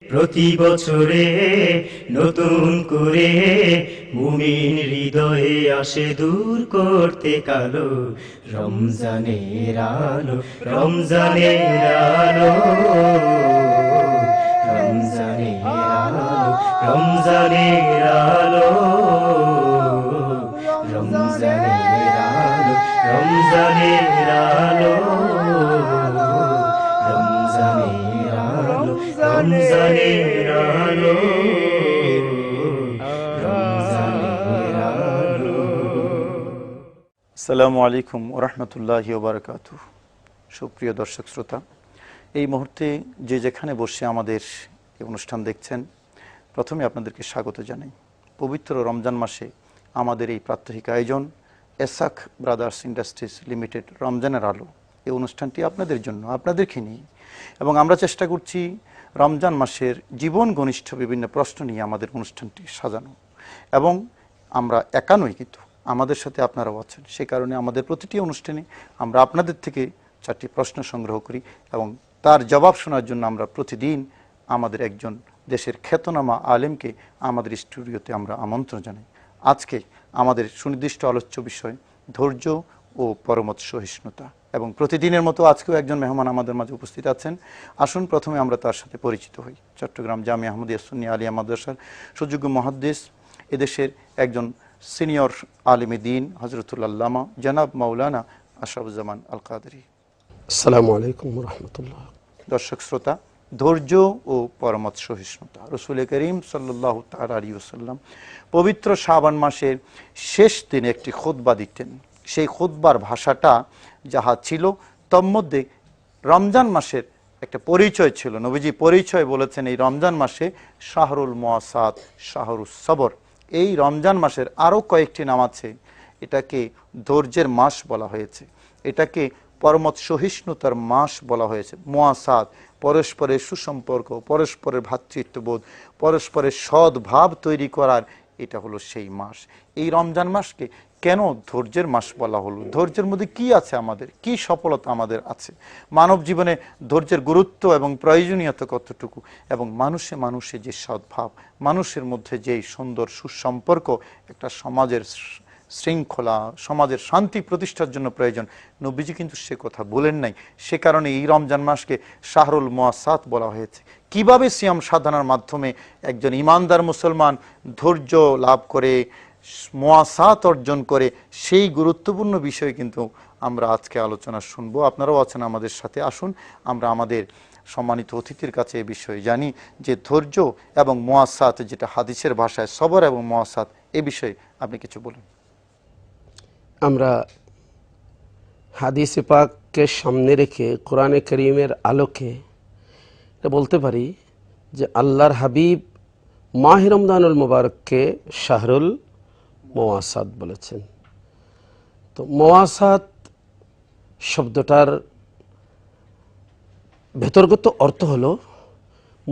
প্রতি বছরে নতুন করে মুমিন হৃদয়ে আসে দূর করতে কালো রমজানের আলো, রমজানের আলো, রমজানের আলো, রমজানের আলো, রমজানের আলো, রমজানের আলো, রমজানের আলো, রমজানের আলো, রমজানের আলো। আসসালামু আলাইকুম ওয়া রাহমাতুল্লাহি ওয়া বারাকাতুহু। সুপ্রিয় দর্শক শ্রোতা, এই মুহূর্তে যে যেখানে বসে আমাদের এই অনুষ্ঠান দেখছেন, প্রথমে আপনাদেরকে স্বাগত জানাই। পবিত্র রমজান মাসে আমাদের এই প্রাত্যহিক আয়োজন এসাক ব্রাদার্স ইন্ডাস্ট্রিজ লিমিটেড রমজানের আলো, এই অনুষ্ঠানটি আপনাদের জন্য, আপনাদেরকে নিয়ে, এবং আমরা চেষ্টা করছি রমজান মাসের জীবন ঘনিষ্ঠ বিভিন্ন প্রশ্ন নিয়ে আমাদের অনুষ্ঠানটি সাজানো। এবং আমরা একা নই, কিন্তু আমাদের সাথে আপনারাও আছেন। সে কারণে আমাদের প্রতিটি অনুষ্ঠানে আমরা আপনাদের থেকে 4টি প্রশ্ন সংগ্রহ করি এবং তার জবাব শোনার জন্য আমরা প্রতিদিন আমাদের একজন দেশের খ্যাতনামা আলেমকে আমাদের স্টুডিওতে আমরা আমন্ত্রণ জানাই। আজকে আমাদের সুনির্দিষ্ট আলোচ্য বিষয় ধৈর্য ও পরমত সহিষ্ণুতা, এবং প্রতিদিনের মতো আজকেও একজন মেহমান আমাদের মাঝে উপস্থিত আছেন। আসুন প্রথমে আমরা তার সাথে পরিচিত হই। চট্টগ্রাম জামিয়া আহমদিয়া সুন্নিয়া আলিয়া মাদ্রাসার সুযোগ্য মুহাদ্দিস, এদেশের একজন সিনিয়র আলিমে দ্বীন হযরতুল আল্লামা জনাব মাওলানা আশরাফুজ্জামান আল কাদেরী। আসসালামু আলাইকুম ওয়া রাহমাতুল্লাহ। দর্শক শ্রোতা, ধৈর্য ও পরমত সহিষ্ণুতা। রাসূল করিম সাল্লাল্লাহু তাআলা আলাইহি ওয়াসাল্লাম পবিত্র শাবান মাসের শেষ দিনে একটি খুতবা দিতেন। সেই খুতবার ভাষাটা যাহা ছিল, তন্মধ্যে রমজান মাসের একটা পরিচয় ছিল। নবীজি পরিচয় বলেছেন, এই রমজান মাসে শাহরুল মুআসাত, শাহরুস সবর। এই রমজান মাসের আরও কয়েকটি নাম আছে। এটাকে ধৈর্যের মাস বলা হয়েছে, এটাকে পরমত সহিষ্ণুতার মাস বলা হয়েছে। মুআসাত, পরস্পরের সুসম্পর্ক, পরস্পরের ভ্রাতৃত্ববোধ, পরস্পরের সদ্ভাব তৈরি করার, এটা হলো সেই মাস। এই রমজান মাসকে কেন ধৈর্যের মাস বলা হলো? ধৈর্যের মধ্যে কি আছে, আমাদের কি সফলতা আমাদের আছে, মানব জীবনে ধৈর্যের গুরুত্ব এবং প্রয়োজনীয়তা কতটুকু, এবং মানুষে মানুষে যে সদ্ভাব, মানুষের মধ্যে যে সুন্দর সুসম্পর্ক, একটা সমাজের শৃঙ্খলা, সমাজের শান্তি প্রতিষ্ঠার জন্য প্রয়োজন, নবীজি কিন্তু সে কথা বলেন নাই। সে কারণে এই রমজান মাসকে শাহরুল মুআসাত বলা হয়েছে। কিভাবে সিয়াম সাধনার মাধ্যমে একজন ইমানদার মুসলমান ধৈর্য লাভ করে, মুআসাত অর্জন করে, সেই গুরুত্বপূর্ণ বিষয় কিন্তু আমরা আজকে আলোচনা শুনবো। আপনারাও আছেন আমাদের সাথে। আসুন আমরা আমাদের সম্মানিত অতিথির কাছে এ বিষয়ে জানি যে ধৈর্য এবং মুআসাত, যেটা হাদিসের ভাষায় সবর এবং মুআসাত, এ বিষয়ে আপনি কিছু বলুন। আমরা হাদিসে পাককে সামনে রেখে কোরআনে করিমের আলোকে এটা বলতে পারি যে আল্লাহর হাবিব মাহে রমজানুল মুবারককে শাহরুল মুআসাত বলেছেন। তো মুআসাত শব্দটার ভেতরগত অর্থ হলো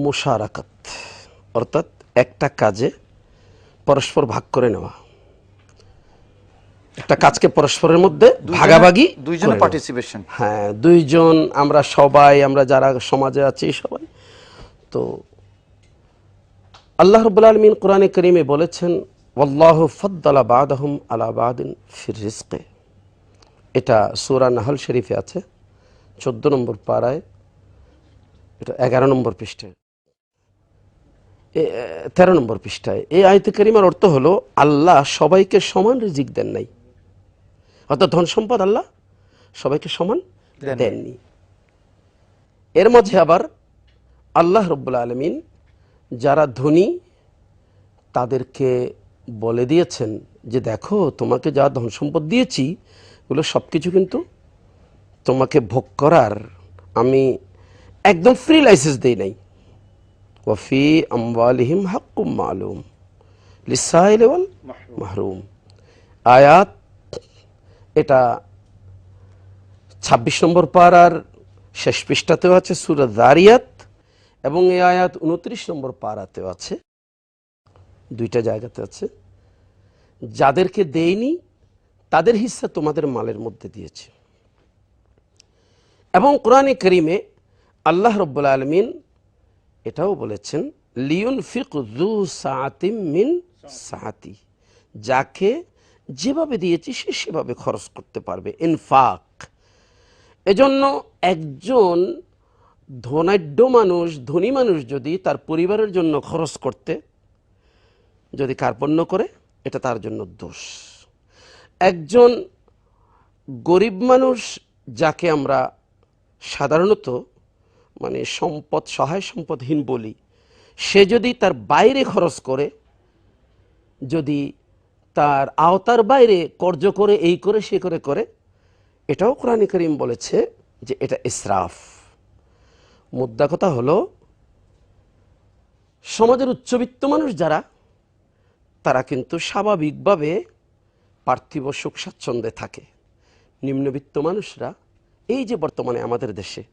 মুশারাকাত, অর্থাৎ একটা কাজে পরস্পর ভাগ করে নেওয়া, একটা কাজকে পরস্পরের মধ্যে ভাগাভাগি, দুইজনের পার্টিসিপেশন। হ্যাঁ, দুইজন, আমরা সবাই, আমরা যারা সমাজে আছি সবাই। তো আল্লাহ রাব্বুল আলামিন কোরআনে কারীমে বলেছেন, ওয়াল্লাহু ফাদ্দালা বা'দাহুম আলা বা'দিন ফির রিজকে। এটা সূরা নাহল শরীফে আছে, 14 নম্বর পারায়, এটা 11 নম্বর পৃষ্ঠায়, 13 নম্বর পৃষ্ঠায়। এই আয়াতে কারিমার অর্থ হলো আল্লাহ সবাইকে সমান রিজিক দেন নাই, অর্থাৎ ধন সম্পদ আল্লাহ সবাইকে সমান দেননি। এর মাঝে আবার আল্লাহ রাব্বুল আলামিন যারা ধনী তাদেরকে বলে দিয়েছেন যে দেখো, তোমাকে যা ধন সম্পদ দিয়েছি এগুলো সব কিছু কিন্তু তোমাকে ভোগ করার আমি একদম ফ্রি লাইসেন্স দেই নাই। ওয়াফি আমওয়ালিহিম হাক্কুম মালুম লিসাইল ওয়াল মাহরুম। আয়াত এটা 26 নম্বর পারার শেষ পৃষ্ঠাতেও আছে, সূরা যারিয়াত, এবং এই আয়াত 29 নম্বর পারাতেও আছে, দুইটা জায়গাতে আছে। যাদেরকে দেইনি তাদের হিস্সা তোমাদের মালের মধ্যে দিয়েছে। এবং কোরআনে কারীমে আল্লাহ রাব্বুল আলামিন এটাও বলেছেন লিউনফিক যু সাআতিম মিন সাআতি, যাকে যেভাবে দিয়েছি সে সেভাবে খরচ করতে পারবে, ইনফাক। এজন্য একজন ধনাঢ্য মানুষ, ধনী মানুষ যদি তার পরিবারের জন্য খরচ করতে যদি কার্পণ্য করে, এটা তার জন্য দোষ। একজন গরিব মানুষ, যাকে আমরা সাধারণত মানে সম্পদ, সহায় সম্পদহীন বলি, সে যদি তার বাইরে খরচ করে, যদি তার আওতার বাইরে কর্য করে, এই করে সে করে করে, এটাও কোরআন কারীম বলেছে যে এটা ইসরাফ। মুদ্রা কথা হলো, সমাজের উচ্চবিত্ত মানুষ যারা, তারা কিন্তু স্বাভাবিকভাবে পার্থিব সুখ স্বাচ্ছন্দ্যে থাকে। নিম্নবিত্ত মানুষরা, এই যে বর্তমানে আমাদের দেশে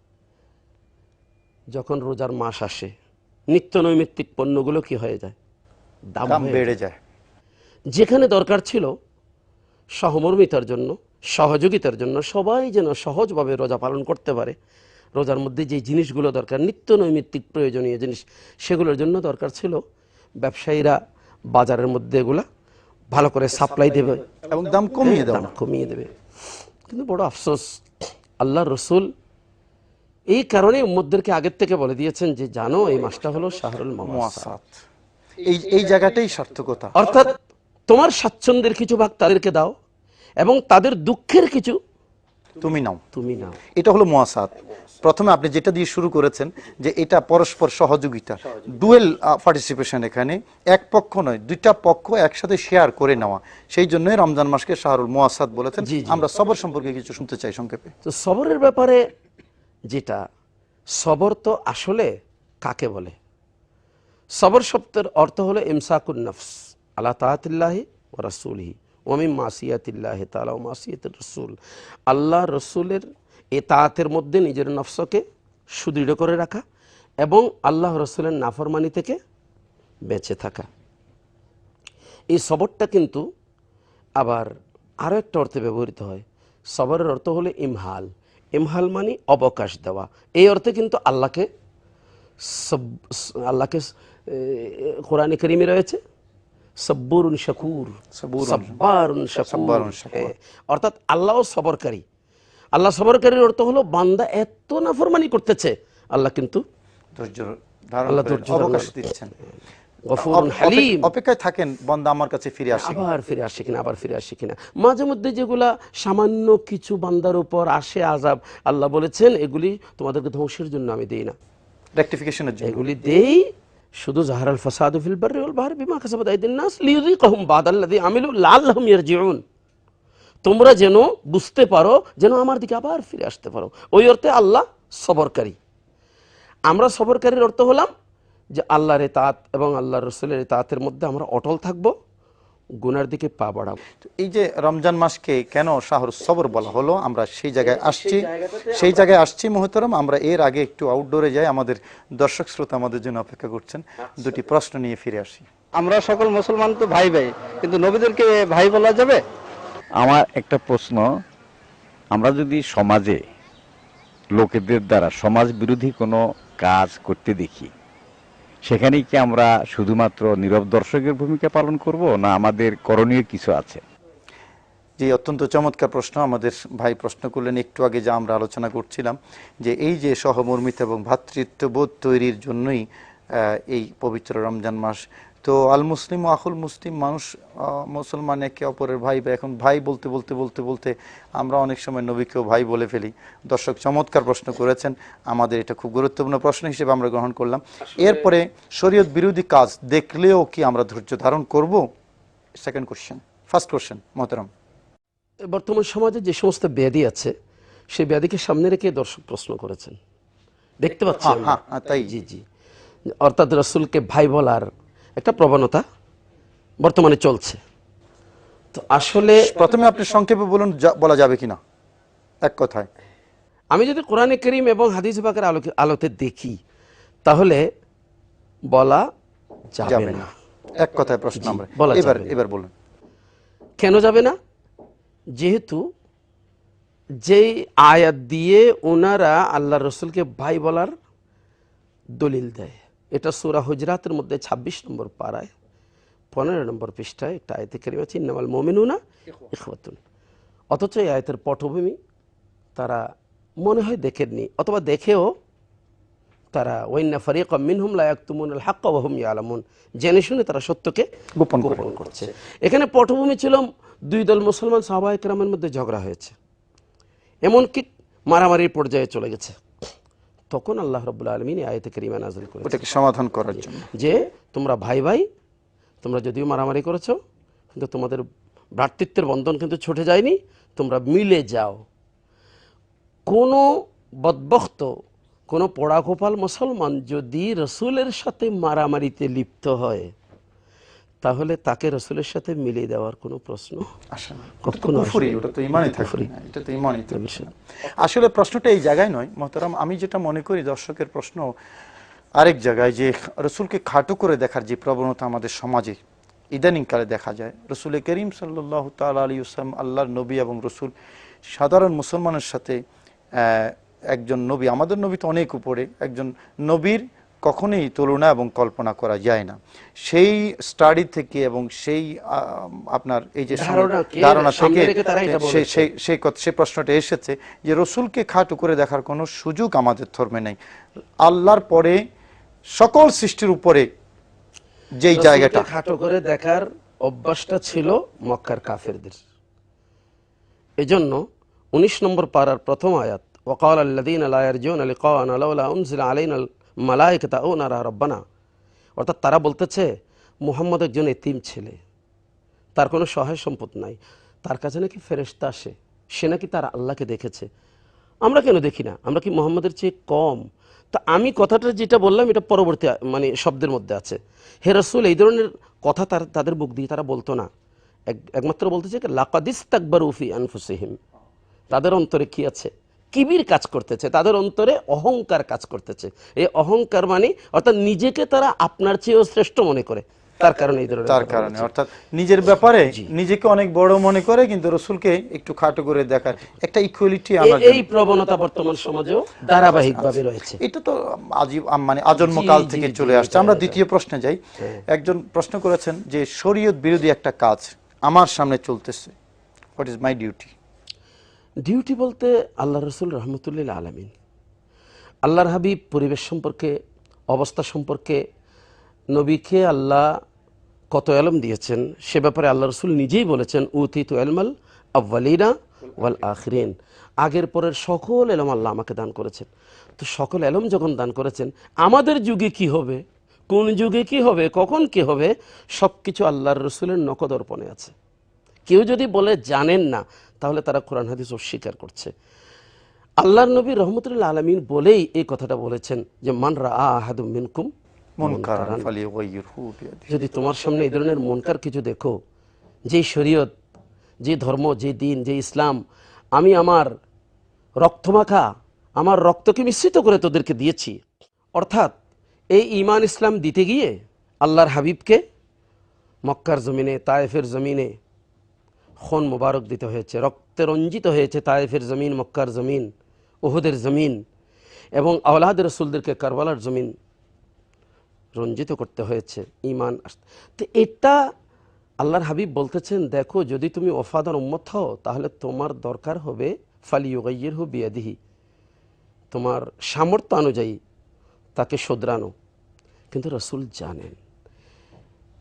যখন রোজার মাস আসে, নিত্য নৈমিত্তিক পণ্যগুলো কি হয়ে যায়, দাম বেড়ে যায়। যেখানে দরকার ছিল সহমর্মিতার জন্য, সহযোগিতার জন্য, সবাই যেন সহজভাবে রোজা পালন করতে পারে, রোজার মধ্যে যে জিনিসগুলো দরকার, নিত্য নৈমিত্তিক প্রয়োজনীয় জিনিস, সেগুলোর জন্য দরকার ছিল ব্যবসায়ীরা বাজারের মধ্যে এগুলা ভালো করে সাপ্লাই দেবে এবং দাম কমিয়ে দেবে, দাম কমিয়ে দেবে। কিন্তু বড় আফসোস, আল্লাহর রসুল এই কারণে উম্মতদেরকে আগের থেকে বলে দিয়েছেন যে জানো এই মাসটা হলো শাহরুল মুওয়াসাত। এই জায়গাটাই সার্থকতা। অর্থাৎ তোমার স্বাচ্ছন্দ্যের কিছু ভাগ তাদেরকে দাও এবং তাদের দুঃখের কিছু তুমি নাও। তুমি নাও। এটা হলো মুওয়াসাত। প্রথমে আপনি যেটা দিয়ে শুরু করেছেন যে এটা পরস্পর সহযোগিতা, ডুয়েল পার্টিসিপেশন। এখানে এক পক্ষ নয়, দুইটা পক্ষ একসাথে শেয়ার করে নেওয়া। সেই জন্যই রমজান মাসকে শাহরুল মুওয়াসাত বলেছেন। আমরা সবর সম্পর্কে কিছু শুনতে চাই সংক্ষেপে। তো সবরের ব্যাপারে যেটা, সবর তো আসলে কাকে বলে? সবর শব্দের অর্থ হলো ইমসাকুন নফস আলা তাআতিল্লাহি ওয়া রাসূলিহি ওয়া মিন মাসিয়াতিল্লাহি তাআলা ওয়া মাসিয়াতির রাসূল। আল্লাহ রসুলের এতাআতের মধ্যে নিজের নফসকে সুদৃঢ় করে রাখা এবং আল্লাহ রসুলের নাফরমানি থেকে বেঁচে থাকা। এই সবরটা কিন্তু আবার আরও একটা অর্থে ব্যবহৃত হয়। সবরের অর্থ হলো ইমহাল। ইমহাল মানে অবকাশ দেওয়া। এই অর্থে কিন্তু আল্লাহকে কোরআনে কারীমে রয়েছে সব্বুরুন শাকুর, সাব্বারুন শাকুর। অর্থাৎ আল্লাহও সবরকারী। আল্লাহ সবরকারীর অর্থ হলো বান্দা এত নাফরমানি করতেছে, আল্লাহ কিন্তু অবকাশ দিচ্ছেন, গফুরুন হালিম। অপেক্ষায় থাকেন বান্দা আমার কাছে ফিরে আসে, আবার ফিরে আসে কিনা, আবার ফিরে আসে কিনা। মাঝে মধ্যে যেগুলা সামান্য কিছু বান্দার উপর আসে আযাব, আল্লাহ বলেছেন এগুলি তোমাদেরকে ধ্বংসের জন্য আমি দেই না, রেকটিফিকেশনের জন্য এগুলি দেই শুধু যাহারাল ফাসাদু ফিল বাররি ওয়াল বাহরি বিমা কাসাবাত আইদিন নাস লিয়ুযিকাহুম বাদাল্লাযী আমিলু লাআল্লাহুম ইয়ারজিউন। তোমরা যেন বুঝতে পারো, যেন আমার দিকে আবার ফিরে আসতে পারো। ওই অর্থে আল্লাহ সবরকারী। আমরা সবরকারীর অর্থ হলাম যে আল্লাহর ইতাআত এবং আল্লাহর রাসূলের ইতাআতের মধ্যে আমরা অটল থাকব, গুনার দিকে পা বাড়াবো। এই যে রমজান মাসকে কেন শাহরুস সবর বলা হলো, আমরা সেই জায়গায় আসছি মুহতারাম। আমরা এর আগে একটু আউটডোরে যাই, আমাদের দর্শক শ্রোতা আমাদের জন্য অপেক্ষা করছেন। দুটি প্রশ্ন নিয়ে ফিরে আসি। আমরা সকল মুসলমান তো ভাই ভাই, কিন্তু নবীদেরকে ভাই বলা যাবে? আমার একটা প্রশ্ন, আমরা যদি সমাজে লোকেদের দ্বারা সমাজ বিরোধী কোনো কাজ করতে দেখি, সেখানে কি আমরা শুধুমাত্র নীরব দর্শকের ভূমিকা পালন করব, না আমাদের করণীয় কিছু আছে? যে অত্যন্ত চমৎকার প্রশ্ন আমাদের ভাই প্রশ্ন করলেন। একটু আগে যা আমরা আলোচনা করছিলাম যে এই যে সহমর্মিতা এবং ভ্রাতৃত্ববোধ তৈরির জন্যই এই পবিত্র রমজান মাস। তো আল মুসলিম আখুল মুসলিম, মানুষ মুসলমান একে অপরের ভাই। এখন ভাই বলতে বলতে বলতে বলতে আমরা অনেক সময় নবীকেও ভাই বলে ফেলি। দর্শক চমৎকার প্রশ্ন করেছেন, আমাদের এটা খুব গুরুত্বপূর্ণ প্রশ্ন হিসেবে আমরা গ্রহণ করলাম। এরপরে শরীয়ত বিরোধী কাজ দেখলেও কি আমরা ধৈর্য ধারণ করব? Second question. ফার্স্ট কোশ্চেন মোহতারাম, বর্তমান সমাজে যে সমস্ত ব্যাধি আছে, সেই ব্যাধিকে সামনে রেখে দর্শক প্রশ্ন করেছেন, দেখতে পাচ্ছি আমরা। তাই জি জি, অর্থাৎ রাসূলকে ভাই বলার একটা প্রবণতা বর্তমানে চলছে। তো আসলে প্রথমে আপনি সংক্ষেপে বলুন বলা যাবে কিনা এক কথায়। আমি যদি কোরআনে কারীম এবং হাদিস পাকের আলোতে দেখি, তাহলে বলা যাবে না। এক কথায় প্রশ্ন আমরা এবার বলুন। কেন যাবে না? যেহেতু যেই আয়াত দিয়ে ওনারা আল্লাহ রসুলকে ভাই বলার দলিল দেয়, এটা সূরা হুজরাতের মধ্যে 26 নম্বর পারায় 15 নম্বর পৃষ্ঠায় একটা আয়াতে কারিমা আছে, ইন্নামাল মুমিনুনা ইখওয়াতুন। অথচ এই আয়াতের পটভূমি তারা মনে হয় দেখেননি, অথবা দেখেও তারা ওয়াইন্না ফারিকাম মিনহুম লা ইয়াকতুমুনাল হাক্কা ওয়া হুম ইয়ালামুন, জেনে শুনে তারা সত্যকে গোপন করছে। এখানে পটভূমি ছিল দুই দল মুসলমান সাহাবায়ে কেরামের মধ্যে ঝগড়া হয়েছে, এমনকি মারামারির পর্যায়ে চলে গেছে। তখন আল্লাহ রাব্বুল আলামিন এই আয়াতে কারিমা নাযিল করেছেন ওটাকে সমাধান করার জন্য, যে তোমরা ভাই ভাই, তোমরা যদিও মারামারি করেছো কিন্তু তোমাদের ভ্রাতৃত্বের বন্ধন কিন্তু ছুটে যায়নি, তোমরা মিলে যাও। কোনো বদবখত, কোনো পোড়াকোপাল মুসলমান যদি রসুলের সাথে মারামারিতে লিপ্ত হয়, তাহলে তাকে রসুলের সাথে মিলিয়ে দেওয়ার কোনো প্রশ্ন আসলে কখনো আসে না। ওটা তো ইমানই থাকবে না, এটা তো ইমানই থাকবে না। আসলে প্রশ্নটা এই জায়গায় নয় মোহতারাম, আমি যেটা মনে করি দর্শকের প্রশ্ন আরেক জায়গায়, যে রসুলকে খাটো করে দেখার যে প্রবণতা আমাদের সমাজে ইদানিংকালে দেখা যায়। রসুল করিম সাল্লাল্লাহু তাআলা আলাইহি ওয়াসাল্লাম আল্লাহর নবী এবং রসুল সাধারণ মুসলমানের সাথে একজন নবী, আমাদের নবী তো অনেক উপরে, একজন নবীর কখনোই তুলনা এবং কল্পনা করা যায় না। সেই স্টাডি থেকে এবং সেই আপনার এই যে ধারণা থেকে সেই প্রশ্নটা এসেছে যে রসুলকে খাটো করে দেখার কোনো সুযোগ আমাদের ধর্মে নেই। আল্লাহর পরে সকল সৃষ্টির উপরে যেই জায়গাটা খাটো করে দেখার অভ্যাসটা ছিল মক্কার কাফেরদের। এজন্য 19 নম্বর পারার প্রথম আয়াত, ওয়াকাল আল্লাযীনা লা ইয়ারজুনা লিকাআনা লাউলা উনজিলা আলাইনাল মালায়েকাতু আও নারা রাব্বানা, অর্থাৎ তারা বলতেছে মুহাম্মদ একজন এতিম ছেলে, তার কোনো সহায় সম্পদ নাই, তার কাছে নাকি ফেরেশতা আসে, সে নাকি তার আল্লাহকে দেখেছে। আমরা কেন দেখি না? আমরা কি মুহাম্মদের চেয়ে কম? তো আমি কথাটা যেটা বললাম এটা পরবর্তী মানে শব্দের মধ্যে আছে। হে রাসূল, এই ধরনের কথা তাদের মুখ দিয়ে তারা বলতো না, একমাত্র বলতেছে লাকাদ ইস্তাকবারু ফি আনফুসিহিম, তাদের অন্তরে কি আছে? কিবির কাজ করতেছে, তাদের অন্তরে অহংকার কাজ করতেছে। এই অহংকার মানে অর্থাৎ নিজেকে তারা আপনার চেয়েও শ্রেষ্ঠ মনে করে, তার কারণে এই ধরনের তার কারণে অর্থাৎ নিজের ব্যাপারে নিজেকে অনেক বড় মনে করে, কিন্তু রসুলকে একটু খাটো করে দেখার একটা ইকুয়ালিটি এই প্রবণতা বর্তমান সমাজেও ধারাবাহিকভাবে রয়েছে। এটা তো মানে আজন্মকাল থেকে চলে আসছে। আমরা দ্বিতীয় প্রশ্নে যাই। একজন প্রশ্ন করেছেন যে শরীয়ত বিরোধী একটা কাজ আমার সামনে চলতেছে, what is my duty? Duty বলতে আল্লাহ রসুল রহমতুল্লিল আলামিন, আল্লাহর হাবিব পরিবেশ সম্পর্কে, অবস্থা সম্পর্কে নবীকে আল্লাহ কত এলম দিয়েছেন সে ব্যাপারে আল্লাহ রসুল নিজেই বলেছেন, উতিতু ইলমাল আউয়ালিনা ওয়াল আখিরিন, আগের পরের সকল এলম আল্লাহ আমাকে দান করেছেন। তো সকল এলম যখন দান করেছেন, আমাদের যুগে কি হবে, কোন যুগে কি হবে, কখন কি হবে, সব কিছু আল্লাহর রসুলের নখদর্পণে আছে। কেউ যদি বলে জানেন না, তাহলে তারা কোরআন হাদিস অস্বীকার করছে। আল্লাহর নবী রহমতুল্লাহ আলামিন বলেই এই কথাটা বলেছেন যে মান রাআ আহাদুম মিনকুম মুনকারান ফালিয়ুগাইয়িরহু বিয়াদিহি, যদি তোমার সামনে এই ধরনের মুনকার কিছু দেখো, যে শরীয়ত, যে ধর্ম, যে দিন, যে ইসলাম আমি আমার রক্তমাখা, আমার রক্তকে মিশ্রিত করে তোদেরকে দিয়েছি, অর্থাৎ এই ঈমান ইসলাম দিতে গিয়ে আল্লাহর হাবিবকে মক্কার জমিনে, তায়েফের জমিনে খুন মোবারক দিতে হয়েছে, রক্তে রঞ্জিত হয়েছে তায়েফের জমিন, মক্কার জমিন, উহুদের জমিন, এবং আওলাদ রসুলদেরকে কারবালার জমিন রঞ্জিত করতে হয়েছে ঈমান। তো এটা আল্লাহর হাবিব বলতেছেন, দেখো যদি তুমি ওফাদার উম্মত হও তাহলে তোমার দরকার হবে ফালিয়ুগাইয়িরহু বিয়াদিহি, তোমার সামর্থ্য অনুযায়ী তাকে শোধরানো। কিন্তু রসুল জানেন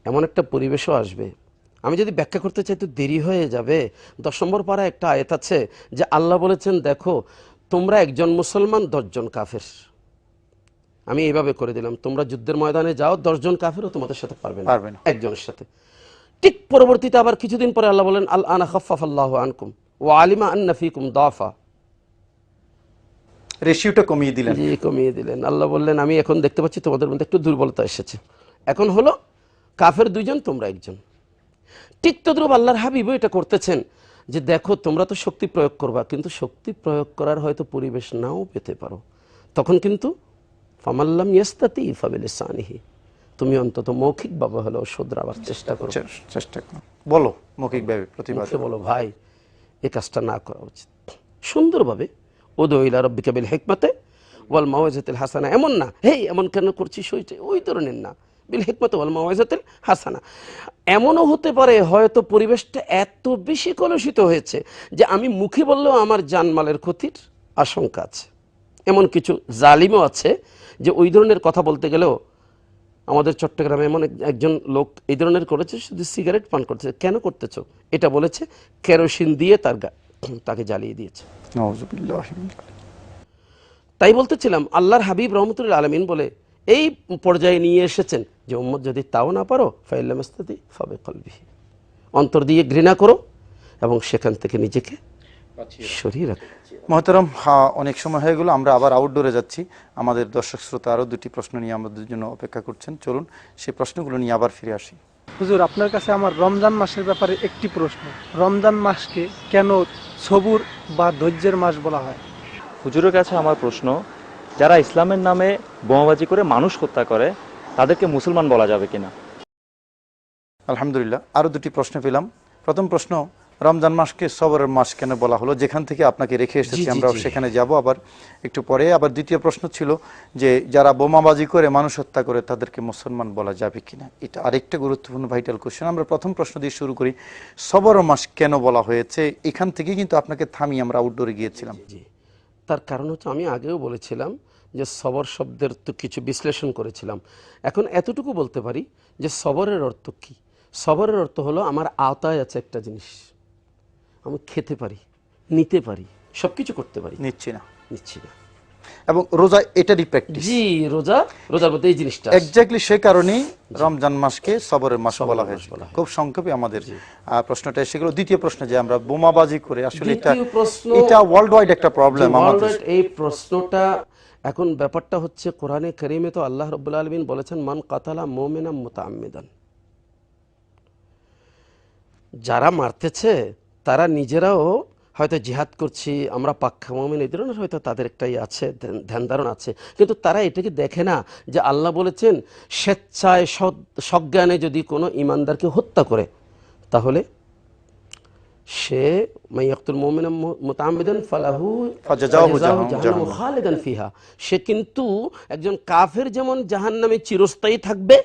এমন একটা পরিবেশও আসবে, আমি যদি ব্যাখ্যা করতে চাই তো দেরি হয়ে যাবে। 10 নম্বর পারা একটা আয়াত আছে যে আল্লাহ বলেছেন, দেখো তোমরা একজন মুসলমান 10 জন কাফের, আমি এইভাবে করে দিলাম, তোমরা যুদ্ধের ময়দানে যাও, 10 জন কাফেরও তোমাদের সাথে পারবে না একজনের সাথে। ঠিক পরবর্তীতে আবার কিছুদিন পরে আল্লাহ বলেন, আল আনা খাফফাফাল্লাহু আনকুম ওয়া আলিমা আন্না ফীকুম দাফা, রেশিওটা কমিয়ে দিলেন। জি, কমিয়ে দিলেন। আল্লাহ বললেন, আমি এখন দেখতে পাচ্ছি তোমাদের মধ্যে একটু দুর্বলতা এসেছে, এখন হলো কাফের 2 জন, তোমরা 1 জন। ঠিক তদ্রুপ আল্লাহর হাবিবও এটা করতেছেন যে দেখো তোমরা তো শক্তি প্রয়োগ করবা, কিন্তু শক্তি প্রয়োগ করার হয়তো পরিবেশ নাও পেতে পারো, তখন কিন্তু ফামাল্লাম ইয়াস্তাতি ফাবিলিসানিহি, তুমি অন্তত মৌখিকভাবে হলেও শোধরাবার চেষ্টা করো, বলো মৌখিকভাবে, প্রতিবাদ বলো ভাই এই কাজটা না করা উচিত। সুন্দরভাবে উদু ইলা রাব্বিকা বিল হিকমাতি ওয়াল মাওয়াজাতিল হাসানা, এমন না হেই এমন কেন করছিস, ওই ধরনের না, বিল হিকমত ওয়াল মাওয়াজাতিল হাসানা। এমনও হতে পারে হয়তো পরিবেশটা এত বেশি কলুষিত হয়েছে যে আমি মুখে বললেও আমার জানমালের ক্ষতির আশঙ্কা আছে। এমন কিছু জালিমও আছে যে ওই ধরনের কথা বলতে গেলেও, আমাদের চট্টগ্রামে এমন একজন লোক এই ধরনের করেছে, শুধু সিগারেট পান করতেছে। কেন করতেছ এটা বলেছে, কেরোসিন দিয়ে তাকে জ্বালিয়ে দিয়েছে। নাউযুবিল্লাহ। তাই বলতেছিলাম আল্লাহর হাবিব রহমতুল্লাহ আলমিন বলে এই পর্যায়ে নিয়ে এসেছেন যে উম্মত যদি তাও না পারো ফাইল্লাম ইস্তাতি ফাবি কলবিহি, অন্তর দিয়ে ঘৃণা করো এবং সেখান থেকে নিজেকে সরিয়ে রাখো। মহতারাম, অনেক সময় হয়ে গেল, আমরা আবার আউটডোরে যাচ্ছি। আমাদের দর্শক শ্রোতা আরও দুটি প্রশ্ন নিয়ে আমাদের জন্য অপেক্ষা করছেন। চলুন সেই প্রশ্নগুলো নিয়ে আবার ফিরে আসি। হুজুর, আপনার কাছে আমার রমজান মাসের ব্যাপারে একটি প্রশ্ন। রমজান মাসকে কেন সবুর বা ধৈর্যের মাস বলা হয়? হুজুরের কাছে আমার প্রশ্ন, যারা ইসলামের নামে বোমাবাজি করে মানুষ হত্যা করে তাদেরকে মুসলমান বলা যাবে কিনা? আলহামদুলিল্লাহ, আরও দুটি প্রশ্ন পেলাম। প্রথম প্রশ্ন, রমজান মাসকে সবরের মাস কেন বলা হলো? যেখান থেকে আপনাকে রেখে এসেছি আমরা সেখানে যাব আবার একটু পরে। আবার দ্বিতীয় প্রশ্ন ছিল যে যারা বোমাবাজি করে মানুষ হত্যা করে তাদেরকে মুসলমান বলা যাবে কিনা। এটা আরেকটা গুরুত্বপূর্ণ ভাইটাল কোশ্চেন। আমরা প্রথম প্রশ্ন দিয়ে শুরু করি, সবরের মাস কেন বলা হয়েছে? এখান থেকে কিন্তু আপনাকে থামিয়ে আমরা আউটডোরে গিয়েছিলাম। তার কারণ হচ্ছে, আমি আগেও বলেছিলাম যে সবর শব্দের তো কিছু বিশ্লেষণ করেছিলাম। এখন এতটুকু বলতে পারি যে সবরের অর্থ কি। সবরের অর্থ হলো আমার আওতায় আছে একটা জিনিস, আমি খেতে পারি, নিতে পারি, সবকিছু করতে পারি, নিচ্ছি না। এবং রোজা এটারই প্র্যাকটিস। জি, রোজার মধ্যে এই জিনিসটা এক্স্যাক্টলি সে কারণেই রমজান মাসকে সবরের মাস বলা হয়েছে। খুব সংক্ষেপে আমাদের প্রশ্নটা এসে গেল। দ্বিতীয় প্রশ্ন, যে আমরা বোমাবাজি করে আসলে এটা ওয়ার্ল্ড ওয়াইড একটা প্রবলেম আমাদের। এই প্রশ্নটা এখন ব্যাপারটা হচ্ছে, কোরআনে কারীমে তো আল্লাহ রাব্বুল আলামিন বলেছেন মান কাতালা মুমিনান মুতাআম্মিদান, যারা মারতেছে তারা নিজেরাও হয়তো জিহাদ করছি আমরা পাক্কা মুমিন, এই ধরনের হয়তো তাদের একটাই আছে, ধ্যান ধারণা আছে, কিন্তু তারা এটাকে দেখে না যে আল্লাহ বলেছেন স্বেচ্ছায় সজ্ঞানে যদি কোনো ইমানদারকে হত্যা করে তাহলে সে মাইয়াকতুল মুমিনা মুতাআম্মিদান ফালাহু ফাজাযাহু জাহান্নাম খালিদান ফিহা, সে কিন্তু একজন কাফের যেমন জাহান্নামে চিরস্থায়ী থাকবে,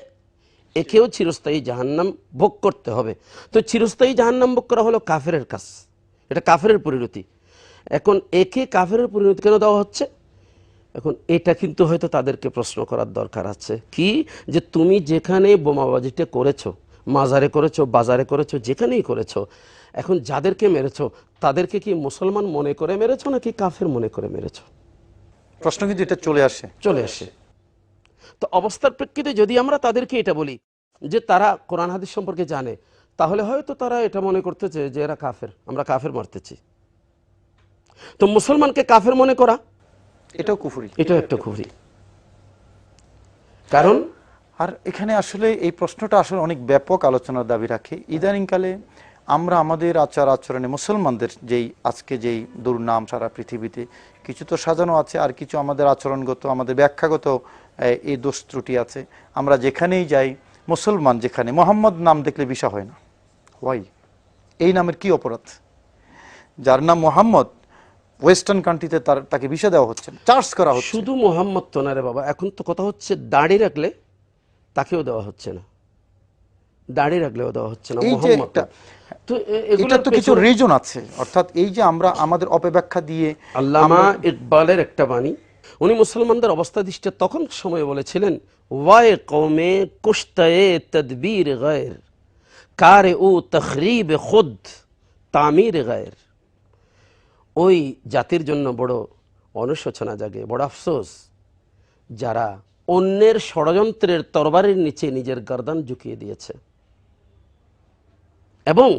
একেও চিরস্থায়ী জাহান্নাম ভোগ করতে হবে। তো চিরস্থায়ী জাহান্নাম ভোগ করা হলো কাফেরের কাজ, এটা কাফেরের পরিণতি। এখন একে কাফেরের পরিণতি কেন দেওয়া হচ্ছে? এখন এটা কিন্তু হয়তো তাদেরকে প্রশ্ন করার দরকার আছে, কি যে তুমি যেখানে বোমাবাজিটা করেছো, মাজারে করেছো, বাজারে করেছো, যেখানেই করেছো, এখন যাদেরকে মেরেছো তাদেরকে কি মুসলমান মনে করে মেরেছো নাকি কাফের মনে করে মেরেছো? প্রশ্ন কিন্তু এটা চলে আসে। তো অবস্থার প্রেক্ষিতে যদি আমরা তাদেরকে এটা বলি যে তারা কোরআন হাদিস সম্পর্কে জানে, তাহলে হয়তো তারা এটা মনে করতেছে যে এরা কাফের, আমরা কাফের মারতেছি। তো মুসলমানকে কাফের মনে করা এটাও কুফরি, এটাও একটা কুফরি। কারণ আর এখানে আসলে এই প্রশ্নটা আসলে অনেক ব্যাপক আলোচনার দাবি রাখে। ইদানিংকালে আমরা আমাদের আচার আচরণে মুসলমানদের আজকে যেই দুর্নাম সারা পৃথিবীতে, কিছু তো সাজানো আছে আর কিছু আমাদের আচরণগত, আমাদের ব্যাখ্যাগত এই দোষ ত্রুটি আছে। আমরা যেখানেই যাই, মুসলমান যেখানে, মোহাম্মদ নাম দেখলে ভিসা হয় না। ওয়াই? এই নামের কি অপরাধ? যার নাম মোহাম্মদ, ওয়েস্টার্ন কান্ট্রিতে তাকে ভিসা দেওয়া হচ্ছে, চার্জ করা হচ্ছে। শুধু মোহাম্মদ তো না রে বাবা, এখন তো কথা হচ্ছে দাড়ি রাখলে তাকেও দেওয়া হচ্ছে না, দাড়ি রাখলেও দেওয়া হচ্ছে না মোহাম্মদ। তো এটা তো কিছু রিজন আছে, অর্থাৎ এই যে আমরা আমাদের অপব্যাখ্যা দিয়ে। আল্লামা ইকবালের একটা বাণী, উনি মুসলমানদের অবস্থা দৃষ্টি তখন সময় বলেছিলেন, ওয়ায়ে কওমে কুশতায়ে তদবীর গায়র কারে ও তখরিব খুদ তামির গায়র। ওই জাতির জন্য বড় অনুশোচনা জাগে, বড় আফসোস, যারা অন্যের ষড়যন্ত্রের তরবারির নিচে নিজের গর্দান ঝুঁকিয়ে দিয়েছে এবং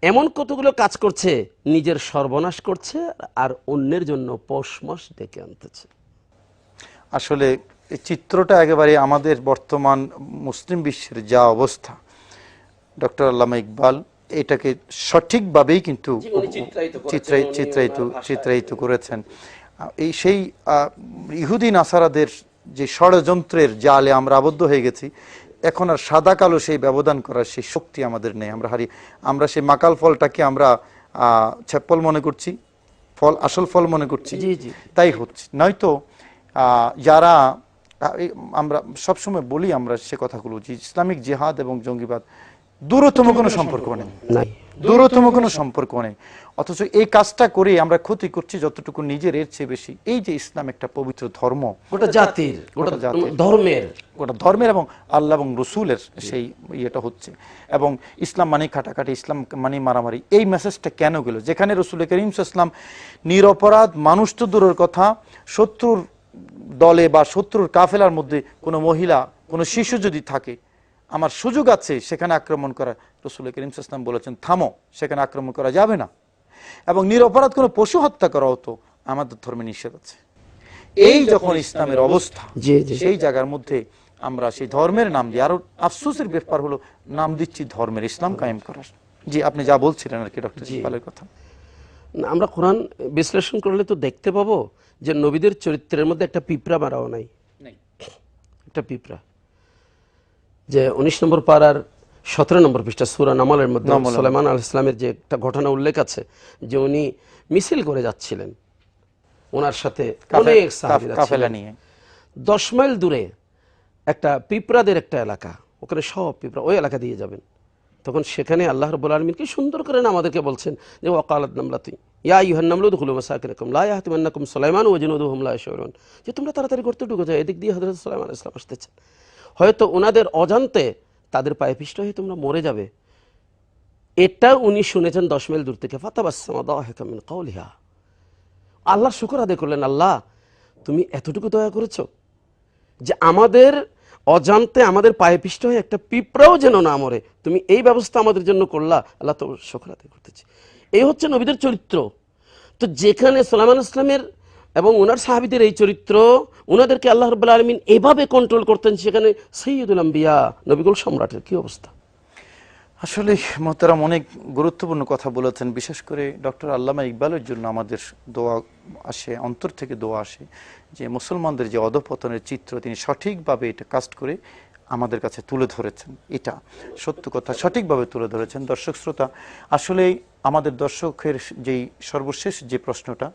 এমন কতগুলো কাজ করছে, নিজের সর্বনাশ করছে আর অন্যের জন্য পশমাস ডেকে আনতেছে। আসলে এই চিত্রটা একেবারে আমাদের বর্তমান মুসলিম বিশ্বের যা অবস্থা, ডক্টর আল্লামা ইকবাল এটাকে সঠিকভাবেই কিন্তু চিত্রায়িত করেছেন। এই সেই ইহুদি নাসারাদের যে ষড়যন্ত্রের জালে আমরা আবদ্ধ হয়ে গেছি, এখন আর সাদা কালো সেই ব্যবধান করার সেই শক্তি আমাদের নেই। আমরা সেই মাকাল ফলটাকে আমরা ছ্যাপল মনে করছি, আসল ফল মনে করছি, জি জি তাই হচ্ছে। নয়তো যারা আমরা সবসময় বলি আমরা সে কথাগুলো, যে ইসলামিক জিহাদ এবং জঙ্গিবাদ দূরতম কোনো সম্পর্ক নেই, নাই। দূরতম কোনো সম্পর্ক নেই। অথচ এই কাজটা করে আমরা ক্ষতি করছি যতটুকু নিজের, এর চেয়ে বেশি। এই যে ইসলাম একটা পবিত্র ধর্ম, গোটা জাতির, গোটা জাতির, ধর্মের, গোটা ধর্মের এবং আল্লাহ এবং রসুলের সেই ইয়েটা হচ্ছে। এবং ইসলাম মানে কাটাকাটি, ইসলাম মানে মারামারি, এই মেসেজটা কেন গেল? যেখানে রসুল করিম সাল্লাল্লাহু আলাইহি ওয়াসাল্লাম নিরপরাধ মানুষ তো দূরের কথা, শত্রুর দলে বা শত্রুর কাফেলার মধ্যে কোনো মহিলা, কোনো শিশু যদি থাকে, আমার সুযোগ আছে সেখানে আক্রমণ করা, রসুল করিম সাল্লাল্লাহু আলাইহি ওয়াসাল্লাম বলেছেন থামো, সেখানে আক্রমণ করা যাবে না। এবং নিরপরাধ কোনো পশু হত্যা করা হতো, আমাদের ধর্মে নিষেধ আছে। এই যখন ইসলামের অবস্থা, সেই জায়গার মধ্যে আমরা সেই ধর্মের নাম দিয়ে, আরো আফসোসের ব্যাপার হলো নাম দিচ্ছি ধর্মের, ইসলাম কায়েম করার। জি, আপনি যা বলছিলেন আর কি ডক্টর ইকবালের কথা। না, আমরা কোরআন বিশ্লেষণ করলে তো দেখতে পাবো যে নবীদের চরিত্রের মধ্যে একটা পিঁপড়া মারাও নাই, একটা পিঁপড়া। যে 19 নম্বর পারার 17 নম্বর পৃষ্ঠা সূরা নামলের মধ্যে সুলাইমান আলাইহিস সালামের যে একটা ঘটনা উল্লেখ আছে, যে উনি মিছিল করে যাচ্ছিলেন, ওনার সাথে অনেক সাহাবীরা কাফেলা নিয়ে 10 মাইল দূরে একটা পিঁপড়াদের একটা এলাকা, ওখানে সব পিঁপড়া, ওই এলাকা দিয়ে যাবেন। তখন সেখানে আল্লাহ রাব্বুল আলামিন কি সুন্দর করে আমাদেরকে বলছেন যে ওয়াকালাত নামলাতু ইয়া আইয়ুহান নামলু দুখুলু মাসাকিনাকুম লা ইয়াহতিমান্নাকুম সুলাইমান ওয়া জুনুদুহুম লা ইয়াশউরুন, যে তোমরা তাড়াতাড়ি করতে ঢুকে যাও, এদিক দিয়ে হযরত সুলাইমান আলাইহিস সালাম আসতেছেন, হয়তো ওনাদের অজান্তে তাদের পায়ে পিষ্ট হয়ে তোমরা মরে যাবে। এটা উনি শুনেছেন 10 মাইল দূর থেকে। ফাতাবাসসামা দাহিকাম মিন কাওলিহা, আল্লাহর শুকর আদায় করলেন, আল্লাহ তুমি এতটুকু দয়া করেছো যে আমাদের অজান্তে আমাদের পায়ে পিষ্ট হয়ে একটা পিঁপড়াও যেন না মরে, তুমি এই ব্যবস্থা আমাদের জন্য করলা, আল্লাহ তো শুকর আদায় করতেছি। এই হচ্ছে নবীদের চরিত্র। তো যেখানে সুলাইমান ইসলামের এবং ওনার সাহাবীদের এই চরিত্র, ওনাদেরকে আল্লাহ রাব্বুল আলামিন এভাবে কন্ট্রোল করতেন, সেখানে সাইয়্যিদুল আম্বিয়া নবীকুল সম্রাটের কি অবস্থা? আসলে মোহতারাম অনেক গুরুত্বপূর্ণ কথা বলেছেন। বিশেষ করে ডক্টর আল্লামা ইকবালের জন্য আমাদের দোয়া আসে, অন্তর থেকে দোয়া আসে, যে মুসলমানদের যে অধঃপতনের চিত্র তিনি সঠিকভাবে এটা কাস্ট করে আমাদের কাছে তুলে ধরেছেন। এটা সত্য কথা, সঠিকভাবে তুলে ধরেছেন। দর্শক শ্রোতা, আসলে আমাদের দর্শকের যেই সর্বশেষ যে প্রশ্নটা,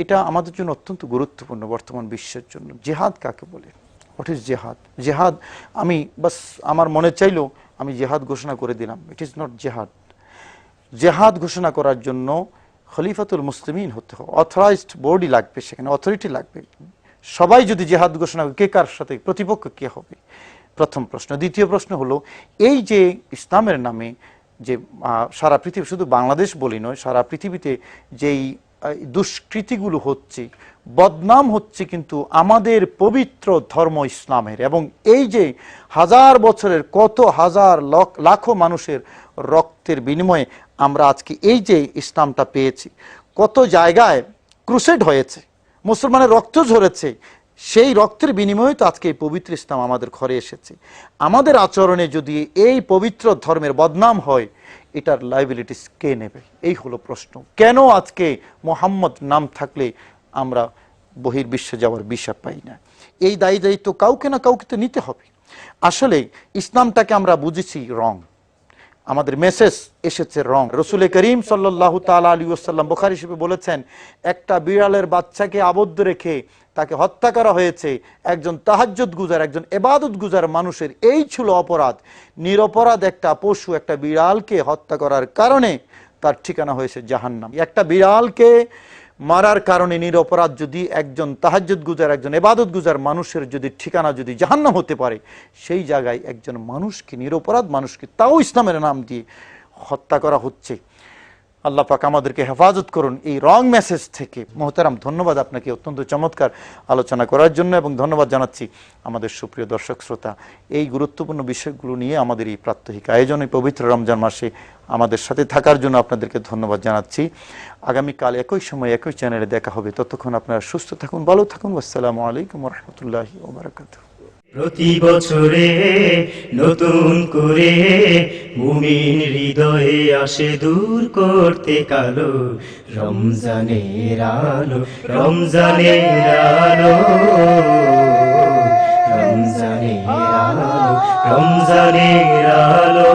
এটা আমাদের জন্য অত্যন্ত গুরুত্বপূর্ণ বর্তমান বিশ্বের জন্য। জেহাদ কাকে বলে? হোয়াট ইজ জেহাদ? জেহাদ আমি বাস আমার মনে চাইলো আমি জেহাদ ঘোষণা করে দিলাম, ইট ইজ নট জেহাদ। জেহাদ ঘোষণা করার জন্য খলিফাতুল মুসলিমিন হতে হবে, অথরাইজড বডি লাগবে, সেখানে অথরিটি লাগবে। সবাই যদি জেহাদ ঘোষণা করে, কে কার সাথে প্রতিপক্ষ কে হবে? প্রথম প্রশ্ন। দ্বিতীয় প্রশ্ন হলো, এই যে ইসলামের নামে যে সারা পৃথিবী, শুধু বাংলাদেশ বলি নয়, সারা পৃথিবীতে যেই দুষ্কৃতিগুলো হচ্ছে, বদনাম হচ্ছে কিন্তু আমাদের পবিত্র ধর্ম ইসলামের। এবং এই যে হাজার বছরের কত হাজার লাখো মানুষের রক্তের বিনিময়ে আমরা আজকে এই যে ইসলামটা পেয়েছি, কত জায়গায় ক্রুসেড হয়েছে, মুসলমানের রক্ত ঝরেছে, সেই রক্তের বিনিময়ে তো আজকে এই পবিত্র ইসলাম আমাদের ঘরে এসেছে। আমাদের আচরণে যদি এই পবিত্র ধর্মের বদনাম হয়, এটার লাইবিলিটিস কে নেবে? এই হলো প্রশ্ন। কেন আজকে মোহাম্মদ নাম থাকলে আমরা বহির্বিশ্বে যাওয়ার ভিসা পাই না? এই দায়িত্ব কাউকে না কাউকে তো নিতে হবে। আসলে ইসলামটাকে আমরা বুঝেছি রং, আমাদের মেসেজ এসেছে রং। রসুল করিম সাল্লাল্লাহু তাআলা আলাইহি ওয়াসাল্লাম বুখারী শরীফে বলেছেন, একটা বিড়ালের বাচ্চাকে আবদ্ধ রেখে তাকে হত্যা করা হয়েছে একজন তাহাজ্জুদ গুজার, একজন ইবাদত গুজার মানুষের। এই ছিল অপরাধ। নিরপরাধ একটা পশু, একটা বিড়ালকে হত্যা করার কারণে তার ঠিকানা হয়েছে জাহান্নাম। একটা বিড়ালকে মারার কারণে নিরপরাধ যদি একজন তাহাজ্জুদ গুজার, একজন ইবাদত গুজার মানুষের যদি ঠিকানা যদি জাহান্নাম হতে পারে, সেই জায়গায় একজন মানুষকে, নিরপরাধ মানুষকে, তাও ইসলামের নাম দিয়ে হত্যা করা হচ্ছে। আল্লাহ পাক আমাদেরকে হেফাজত করুন এই রং মেসেজ থেকে। মোহতারাম, ধন্যবাদ আপনাকে অত্যন্ত চমৎকার আলোচনা করার জন্য, এবং ধন্যবাদ জানাচ্ছি আমাদের সুপ্রিয় দর্শক শ্রোতা, এই গুরুত্বপূর্ণ বিষয়গুলো নিয়ে আমাদের এই প্রাত্যহিক আয়োজনে পবিত্র রমজান মাসে আমাদের সাথে থাকার জন্য আপনাদেরকে ধন্যবাদ জানাচ্ছি। আগামীকাল একই সময় একই চ্যানেলে দেখা হবে। ততক্ষণ আপনারা সুস্থ থাকুন, ভালো থাকুন। আসসালামু আলাইকুম ওয়া রাহমাতুল্লাহি ওয়া বারাকাতুহু। প্রতি বছরে নতুন করে মুমিন হৃদয়ে আসে দূর করতে কালো রমজানের আলো, রমজানের আলো, রমজানের আলো, রমজানের আলো।